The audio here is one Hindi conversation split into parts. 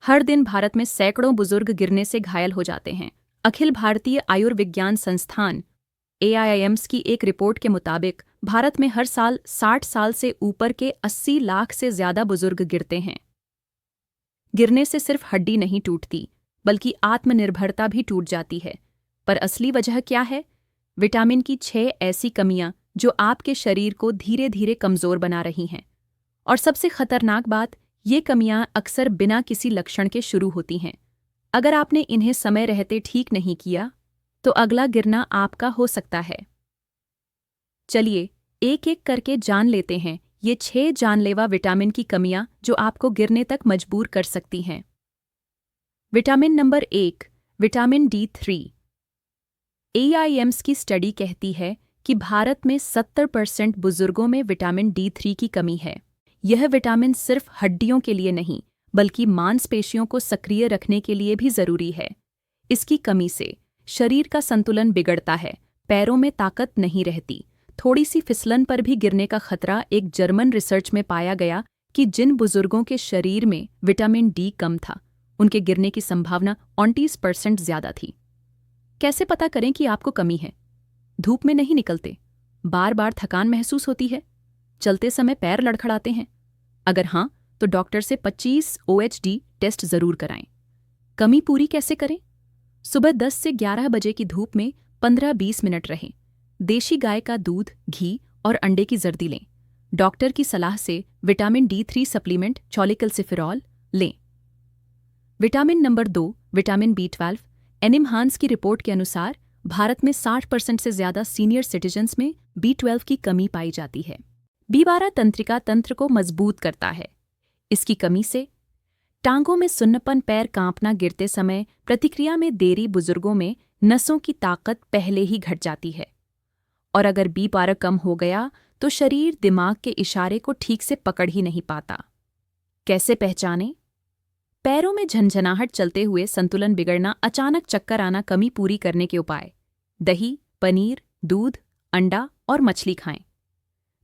हर दिन भारत में सैकड़ों बुजुर्ग गिरने से घायल हो जाते हैं। अखिल भारतीय आयुर्विज्ञान संस्थान AIIMS की एक रिपोर्ट के मुताबिक भारत में हर साल 60 साल से ऊपर के 80 लाख से ज्यादा बुजुर्ग गिरते हैं। गिरने से सिर्फ हड्डी नहीं टूटती, बल्कि आत्मनिर्भरता भी टूट जाती है। पर असली वजह क्या है? विटामिन की 6 ऐसी कमियां जो आपके शरीर को धीरे धीरे कमजोर बना रही हैं। और सबसे खतरनाक बात, ये कमियां अक्सर बिना किसी लक्षण के शुरू होती हैं। अगर आपने इन्हें समय रहते ठीक नहीं किया, तो अगला गिरना आपका हो सकता है। चलिए एक एक करके जान लेते हैं ये 6 जानलेवा विटामिन की कमियां जो आपको गिरने तक मजबूर कर सकती हैं। Vitamin number 1, vitamin D3। AIIMS की स्टडी कहती है कि भारत में 70% बुजुर्गों में विटामिन D3 की कमी है। यह विटामिन सिर्फ हड्डियों के लिए नहीं, बल्कि मांसपेशियों को सक्रिय रखने के लिए भी जरूरी है। इसकी कमी से शरीर का संतुलन बिगड़ता है, पैरों में ताकत नहीं रहती, थोड़ी सी फिसलन पर भी गिरने का खतरा। एक जर्मन रिसर्च में पाया गया कि जिन बुजुर्गों के शरीर में विटामिन D कम था, उनके गिरने की संभावना 29% ज्यादा थी। कैसे पता करें कि आपको कमी है? धूप में नहीं निकलते? बार बार थकान महसूस होती है? चलते समय पैर लड़खड़ाते हैं? अगर हाँ, तो डॉक्टर से 25 OHD टेस्ट जरूर कराएं। कमी पूरी कैसे करें? सुबह 10 से 11 बजे की धूप में 15-20 मिनट रहें। देशी गाय का दूध, घी और अंडे की जर्दी लें। डॉक्टर की सलाह से विटामिन D3 सप्लीमेंट चॉलिकल्सिफेरॉल लें। Vitamin number 2, vitamin B12। एनिमहांस की रिपोर्ट के अनुसार भारत में 60% से ज्यादा सीनियर सिटीजन्स में B12 की कमी पाई जाती है। B12 तंत्रिका तंत्र को मजबूत करता है। इसकी कमी से टांगों में सुन्नपन, पैर कांपना, गिरते समय प्रतिक्रिया में देरी, बुजुर्गों में नसों की ताकत पहले ही घट जाती है। और अगर B12 कम हो गया तो शरीर दिमाग के इशारे को ठीक से पकड़ ही नहीं पाता। कैसे पहचानें? पैरों में झंझनाहट, चलते हुए संतुलन बिगड़ना, अचानक चक्कर आना। कमी पूरी करने के उपाय: दही, पनीर, दूध, अंडा और मछली खाएं।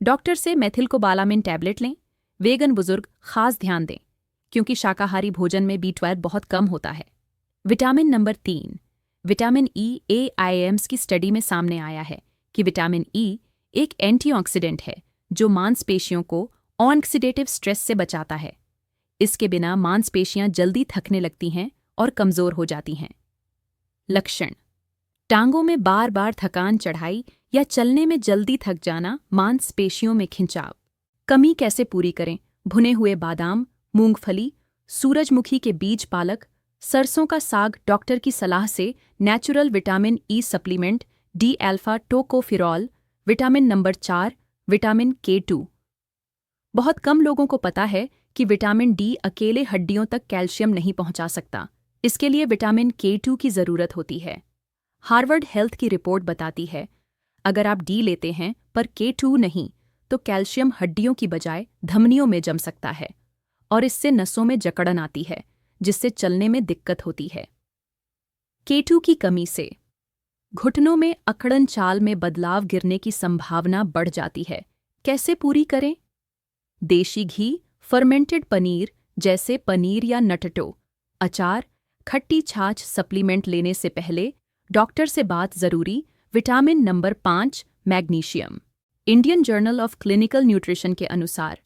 डॉक्टर से मेथिलकोबालामिन टैबलेट लें। वेगन बुजुर्ग खास ध्यान दें, क्योंकि शाकाहारी भोजन में B12 बहुत कम होता है। Vitamin number 3, vitamin E। AIIMS की स्टडी में सामने आया है कि विटामिन E एक एंटीऑक्सीडेंट है जो मांसपेशियों को ऑक्सीडेटिव स्ट्रेस से बचाता है। इसके बिना मांसपेशियां जल्दी थकने लगती हैं और कमजोर हो जाती हैं। लक्षण: टांगों में बार बार थकान, चढ़ाई या चलने में जल्दी थक जाना, मांसपेशियों में खिंचाव। कमी कैसे पूरी करें? भुने हुए बादाम, मूंगफली, सूरजमुखी के बीज, पालक, सरसों का साग। डॉक्टर की सलाह से natural vitamin E supplement D-alpha टोकोफिरॉल। Vitamin number 4, vitamin K2। बहुत कम लोगों को पता है कि विटामिन D अकेले हड्डियों तक कैल्शियम नहीं पहुंचा सकता। इसके लिए विटामिन K2 की जरूरत होती है। हार्वर्ड हेल्थ की रिपोर्ट बताती है, अगर आप D लेते हैं पर K2 नहीं, तो कैल्शियम हड्डियों की बजाय धमनियों में जम सकता है और इससे नसों में जकड़न आती है, जिससे चलने में दिक्कत होती है। K2 की कमी से घुटनों में अकड़न, चाल में बदलाव, गिरने की संभावना बढ़ जाती है। कैसे पूरी करें? देशी घी, फर्मेंटेड पनीर जैसे पनीर या नटटो, अचार, खट्टी छाछ सप्लीमेंट लेने से पहले डॉक्टर से बात जरूरी। Vitamin number 5, magnesium. Indian journal of clinical nutrition के अनुसार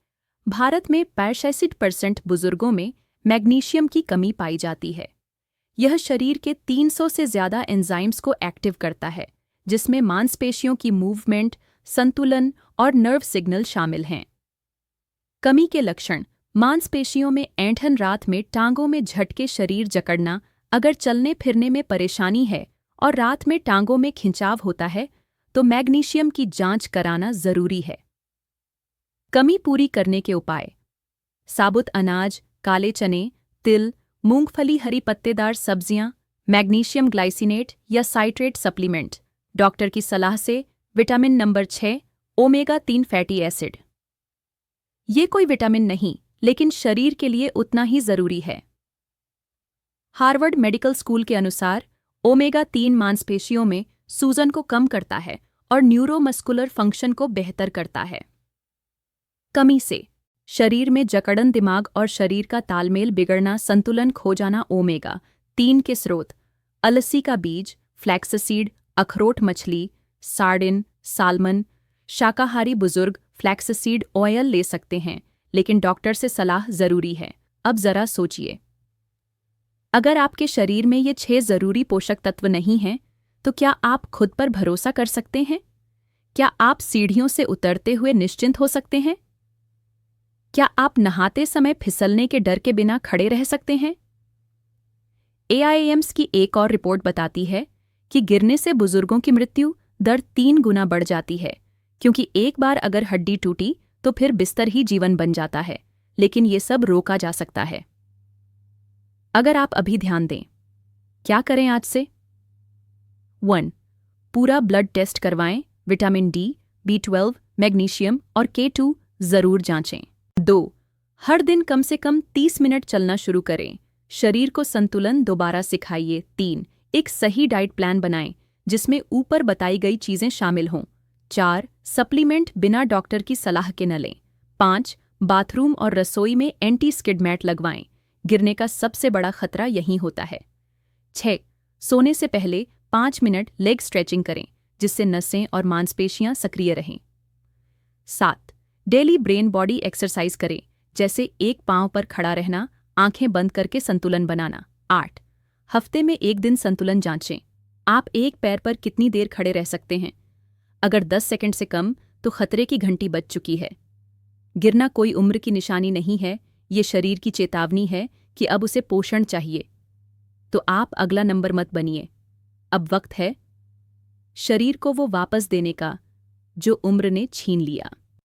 भारत में 65% बुजुर्गों में मैग्नीशियम की कमी पाई जाती है। यह शरीर के 300 से ज्यादा एंजाइम्स को एक्टिव करता है, जिसमें मांसपेशियों की मूवमेंट, संतुलन और नर्व सिग्नल शामिल हैं। कमी के लक्षण: मांसपेशियों में ऐंठन, रात में टांगों में झटके, शरीर जकड़ना। अगर चलने फिरने में परेशानी है और रात में टांगों में खिंचाव होता है, तो मैग्नीशियम की जांच कराना जरूरी है। कमी पूरी करने के उपाय: साबुत अनाज, काले चने, तिल, मूंगफली, हरी पत्तेदार सब्जियां, मैग्नीशियम ग्लाइसिनेट या साइट्रेट सप्लीमेंट। डॉक्टर की सलाह से vitamin number 6, omega-3 fatty acid. ये कोई विटामिन नहीं, लेकिन शरीर के लिए उतना ही जरूरी है। हार्वर्ड मेडिकल स्कूल के अनुसार ओमेगा-3 मांसपेशियों में सूजन को कम करता है और न्यूरोमस्कुलर फंक्शन को बेहतर करता है। कमी से शरीर में जकड़न, दिमाग और शरीर का तालमेल बिगड़ना, संतुलन खो जाना। ओमेगा-3 के स्रोत: अलसी का बीज, फ्लैक्ससीड, अखरोट, मछली, सार्डिन, साल्मन। शाकाहारी बुजुर्ग फ्लैक्ससीड ऑयल ले सकते हैं, लेकिन डॉक्टर से सलाह जरूरी है। अब जरा सोचिए, अगर आपके शरीर में ये 6 जरूरी पोषक तत्व नहीं हैं, तो क्या आप खुद पर भरोसा कर सकते हैं? क्या आप सीढ़ियों से उतरते हुए निश्चिंत हो सकते हैं? क्या आप नहाते समय फिसलने के डर के बिना खड़े रह सकते हैं? AIIMS की एक और रिपोर्ट बताती है कि गिरने से बुजुर्गों की मृत्यु दर 3 गुना बढ़ जाती है, क्योंकि एक बार अगर हड्डी टूटी तो फिर बिस्तर ही जीवन बन जाता है। लेकिन ये सब रोका जा सकता है अगर आप अभी ध्यान दें। क्या करें आज से? 1. पूरा ब्लड टेस्ट करवाएं। विटामिन D, B12, मैग्नीशियम और K2 जरूर जांचें। 2. हर दिन कम से कम 30 मिनट चलना शुरू करें। शरीर को संतुलन दोबारा सिखाइए। 3. एक सही डाइट प्लान बनाएं जिसमें ऊपर बताई गई चीजें शामिल हों। 4. सप्लीमेंट बिना डॉक्टर की सलाह के न लें। 5. बाथरूम और रसोई में एंटी स्किड मैट लगवाएं। गिरने का सबसे बड़ा खतरा यहीं होता है। 6. सोने से पहले 5 मिनट लेग स्ट्रेचिंग करें, जिससे नसें और मांसपेशियां सक्रिय रहें। 7. डेली ब्रेन बॉडी एक्सरसाइज करें, जैसे एक पांव पर खड़ा रहना, आंखें बंद करके संतुलन बनाना। 8. हफ्ते में एक दिन संतुलन जांचें। आप एक पैर पर कितनी देर खड़े रह सकते हैं? अगर 10 सेकंड से कम, तो खतरे की घंटी बज चुकी है। गिरना कोई उम्र की निशानी नहीं है, ये शरीर की चेतावनी है कि अब उसे पोषण चाहिए। तो आप अगला नंबर मत बनिए। अब वक्त है शरीर को वो वापस देने का जो उम्र ने छीन लिया।